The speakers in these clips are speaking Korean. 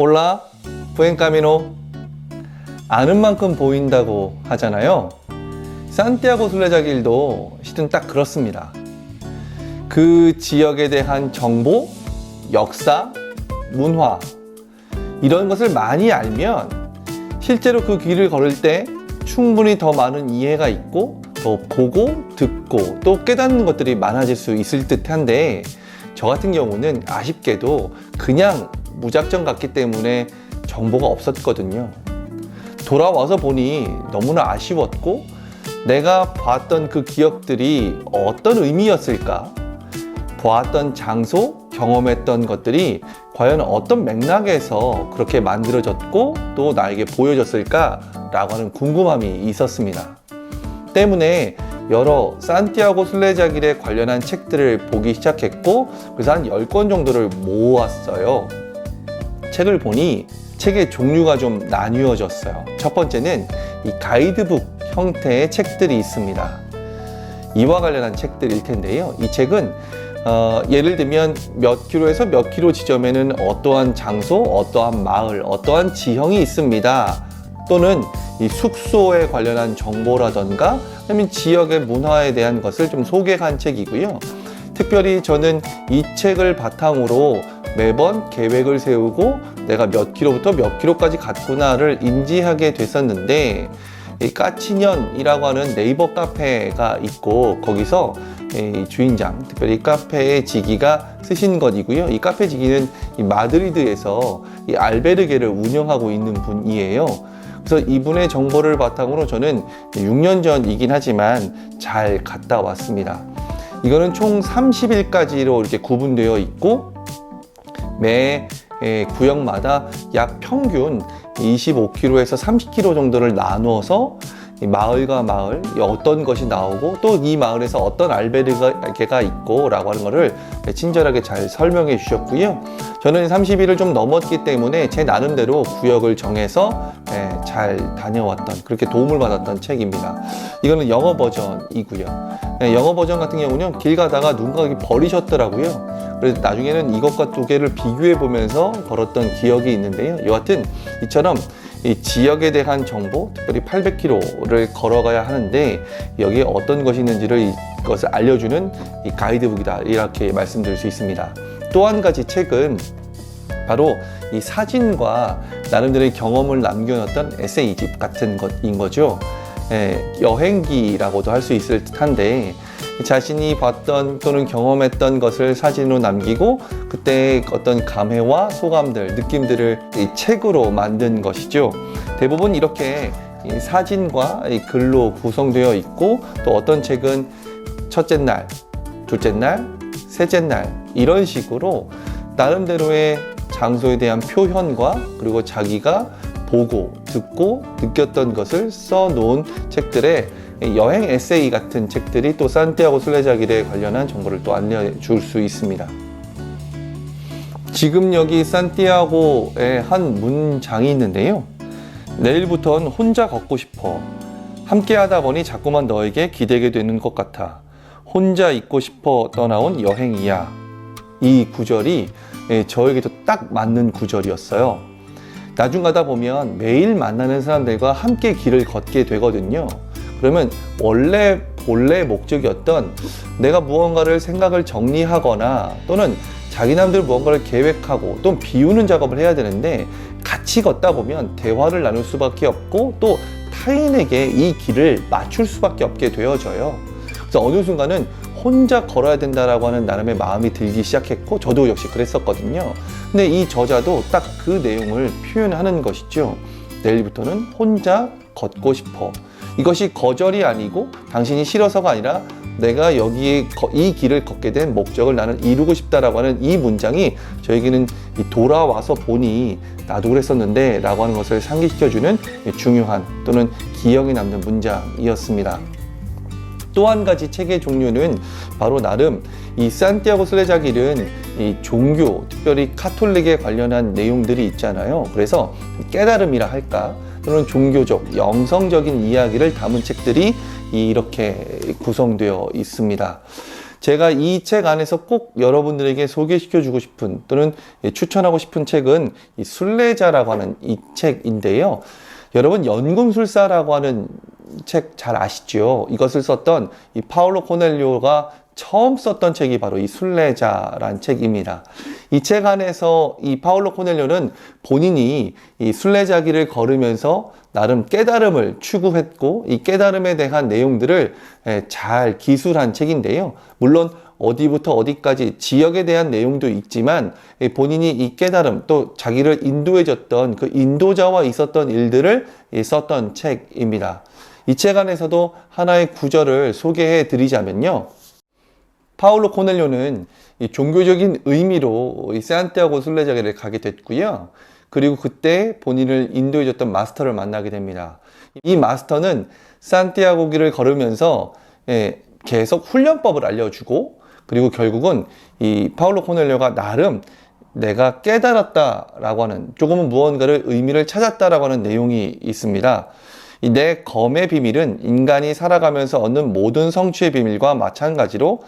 올라, buen camino. 아는 만큼 보인다고 하잖아요. 산티아고 순례자길도 실은 딱 그렇습니다. 그 지역에 대한 정보, 역사, 문화 이런 것을 많이 알면 실제로 그 길을 걸을 때 충분히 더 많은 이해가 있고 더 보고 듣고 또 깨닫는 것들이 많아질 수 있을 듯한데 저 같은 경우는 아쉽게도 그냥 무작정 갔기 때문에 정보가 없었거든요. 돌아와서 보니 너무나 아쉬웠고 내가 봤던 그 기억들이 어떤 의미였을까? 보았던 장소, 경험했던 것들이 과연 어떤 맥락에서 그렇게 만들어졌고 또 나에게 보여졌을까? 라고 하는 궁금함이 있었습니다. 때문에 여러 산티아고 순례자길에 관련한 책들을 보기 시작했고 그래서 한 10권 정도를 모았어요. 책을 보니 책의 종류가 좀 나뉘어졌어요. 첫 번째는 이 가이드북 형태의 책들이 있습니다. 이와 관련한 책들일 텐데요. 이 책은 예를 들면 몇 킬로에서 몇 킬로 지점에는 어떠한 장소, 어떠한 마을, 어떠한 지형이 있습니다. 또는 이 숙소에 관련한 정보라던가 아니면 지역의 문화에 대한 것을 좀 소개한 책이고요. 특별히 저는 이 책을 바탕으로 매번 계획을 세우고 내가 몇 킬로부터 몇 킬로까지 갔구나를 인지하게 됐었는데 이 까치년이라고 하는 네이버 카페가 있고 거기서 이 주인장, 특별히 카페의 지기가 쓰신 것이고요. 이 카페 지기는 이 마드리드에서 이 알베르게를 운영하고 있는 분이에요. 그래서 이분의 정보를 바탕으로 저는 6년 전이긴 하지만 잘 갔다 왔습니다. 이거는 총 30일까지로 이렇게 구분되어 있고 매 구역마다 약 평균 25km에서 30km 정도를 나누어서 마을과 마을 어떤 것이 나오고 또 이 마을에서 어떤 알베르게가 있고 라고 하는 것을 친절하게 잘 설명해 주셨고요. 저는 30일을 좀 넘었기 때문에 제 나름대로 구역을 정해서 잘 다녀왔던 그렇게 도움을 받았던 책입니다. 이거는 영어 버전이고요. 영어 버전 같은 경우는 길 가다가 누군가 버리셨더라고요. 그래서 나중에는 이것과 두 개를 비교해 보면서 걸었던 기억이 있는데요. 여하튼 이처럼 이 지역에 대한 정보, 특별히 800km를 걸어가야 하는데 여기에 어떤 것이 있는지를 이것을 알려주는 이 가이드북이다 이렇게 말씀드릴 수 있습니다. 또 한 가지 책은 바로 이 사진과 나름대로의 경험을 남겨놨던 에세이집 같은 것인 거죠. 여행기라고도 할 수 있을 듯한데 자신이 봤던 또는 경험했던 것을 사진으로 남기고 그때의 어떤 감회와 소감들, 느낌들을 이 책으로 만든 것이죠. 대부분 이렇게 이 사진과 이 글로 구성되어 있고 또 어떤 책은 첫째 날, 둘째 날, 셋째 날 이런 식으로 나름대로의 장소에 대한 표현과 그리고 자기가 보고 듣고 느꼈던 것을 써놓은 책들에 여행 에세이 같은 책들이 또 산티아고 순례자길에 관련한 정보를 또 알려줄 수 있습니다. 지금 여기 산티아고의 한 문장이 있는데요. 내일부턴 혼자 걷고 싶어. 함께 하다 보니 자꾸만 너에게 기대게 되는 것 같아. 혼자 있고 싶어 떠나온 여행이야. 이 구절이 저에게도 딱 맞는 구절이었어요. 나중 가다 보면 매일 만나는 사람들과 함께 길을 걷게 되거든요. 그러면 원래 본래 목적이었던 내가 무언가를 생각을 정리하거나 또는 자기 나름대로 무언가를 계획하고 또 비우는 작업을 해야 되는데 같이 걷다 보면 대화를 나눌 수밖에 없고 또 타인에게 이 길을 맞출 수밖에 없게 되어져요. 그래서 어느 순간은 혼자 걸어야 된다라고 하는 나름의 마음이 들기 시작했고 저도 역시 그랬었거든요. 근데 이 저자도 딱 그 내용을 표현하는 것이죠. 내일부터는 혼자 걷고 싶어. 이것이 거절이 아니고 당신이 싫어서가 아니라 내가 여기에 이 길을 걷게 된 목적을 나는 이루고 싶다라고 하는 이 문장이 저에게는 돌아와서 보니 나도 그랬었는데 라고 하는 것을 상기시켜주는 중요한 또는 기억에 남는 문장이었습니다. 또 한 가지 책의 종류는 바로 나름 이 산티아고 순례자길은 이 종교, 특별히 카톨릭에 관련한 내용들이 있잖아요. 그래서 깨달음이라 할까 또는 종교적, 영성적인 이야기를 담은 책들이 이렇게 구성되어 있습니다. 제가 이 책 안에서 꼭 여러분들에게 소개시켜주고 싶은 또는 추천하고 싶은 책은 이 순례자라고 하는 이 책인데요. 여러분 연금술사라고 하는 책 잘 아시죠? 이것을 썼던 이 파울로 코넬료가 처음 썼던 책이 바로 이 순례자란 책입니다. 이 책 안에서 이 파울로 코넬료는 본인이 이 순례자길을 걸으면서 나름 깨달음을 추구했고 이 깨달음에 대한 내용들을 잘 기술한 책인데요. 물론 어디부터 어디까지 지역에 대한 내용도 있지만 본인이 이 깨달음 또 자기를 인도해줬던 그 인도자와 있었던 일들을 썼던 책입니다. 이 책 안에서도 하나의 구절을 소개해 드리자면요. 파울로 코넬료는 이 종교적인 의미로 이 산티아고 순례자길을 가게 됐고요. 그리고 그때 본인을 인도해줬던 마스터를 만나게 됩니다. 이 마스터는 산티아고 길을 걸으면서 계속 훈련법을 알려주고 그리고 결국은 이 파울로 코넬료가 나름 내가 깨달았다라고 하는 조금은 무언가를 의미를 찾았다라고 하는 내용이 있습니다. 이 내 검의 비밀은 인간이 살아가면서 얻는 모든 성취의 비밀과 마찬가지로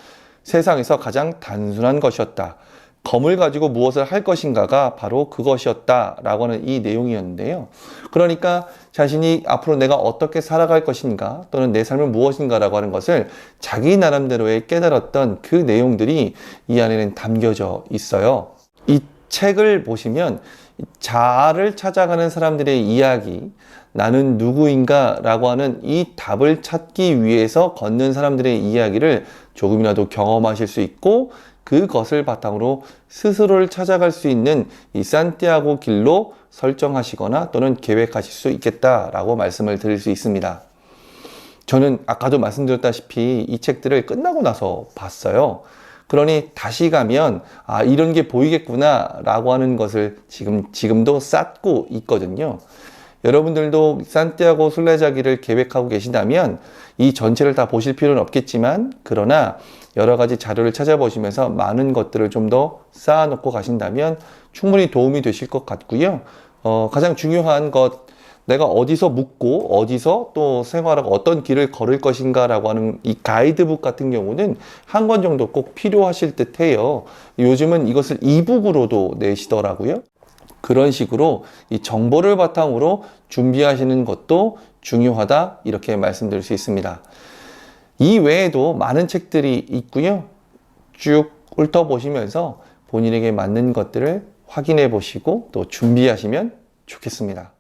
세상에서 가장 단순한 것이었다. 검을 가지고 무엇을 할 것인가가 바로 그것이었다 라고 하는 이 내용이었는데요. 그러니까 자신이 앞으로 내가 어떻게 살아갈 것인가 또는 내 삶은 무엇인가 라고 하는 것을 자기 나름대로의 깨달았던 그 내용들이 이 안에는 담겨져 있어요. 이 책을 보시면 자아를 찾아가는 사람들의 이야기, 나는 누구인가 라고 하는 이 답을 찾기 위해서 걷는 사람들의 이야기를 조금이라도 경험하실 수 있고 그것을 바탕으로 스스로를 찾아갈 수 있는 이 산티아고 길로 설정하시거나 또는 계획하실 수 있겠다라고 말씀을 드릴 수 있습니다. 저는 아까도 말씀드렸다시피 이 책들을 끝나고 나서 봤어요. 그러니 다시 가면 아 이런 게 보이겠구나 라고 하는 것을 지금도 쌓고 있거든요. 여러분들도 산티아고 순례자길을 계획하고 계신다면 이 전체를 다 보실 필요는 없겠지만 그러나 여러 가지 자료를 찾아보시면서 많은 것들을 좀 더 쌓아놓고 가신다면 충분히 도움이 되실 것 같고요. 가장 중요한 것 내가 어디서 묵고 어디서 또 생활하고 어떤 길을 걸을 것인가 라고 하는 이 가이드북 같은 경우는 한 권 정도 꼭 필요하실 듯 해요. 요즘은 이것을 이북으로도 내시더라고요. 그런 식으로 이 정보를 바탕으로 준비하시는 것도 중요하다 이렇게 말씀드릴 수 있습니다. 이 외에도 많은 책들이 있고요. 쭉 훑어보시면서 본인에게 맞는 것들을 확인해 보시고 또 준비하시면 좋겠습니다.